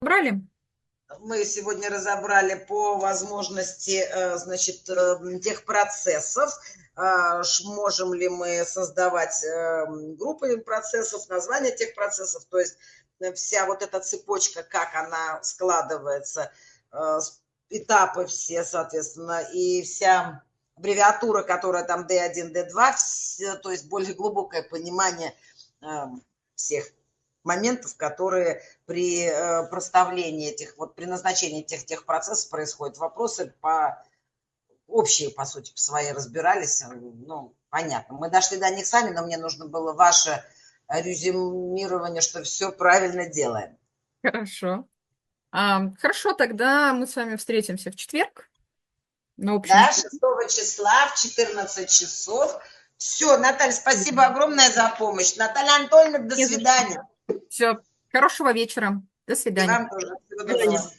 Брали? Мы сегодня разобрали по возможности, значит, тех процессов, можем ли мы создавать группы процессов, названия тех процессов, то есть вся вот эта цепочка, как она складывается, этапы все, соответственно, и вся аббревиатура, которая там D1, D2, то есть более глубокое понимание всех моментов, которые при проставлении этих, вот при назначении тех процессов происходят. Вопросы общие, по сути, по своей разбирались, ну, понятно. Мы дошли до них сами, но мне нужно было ваше резюмирование, что все правильно делаем. Хорошо. Хорошо, тогда мы с вами встретимся в четверг на общем. Да, 6 числа в 14 часов. Все, Наталья, спасибо огромное за помощь. Наталья Анатольевна, до свидания. Все, хорошего вечера. До И свидания. вам тоже. Всего доброго.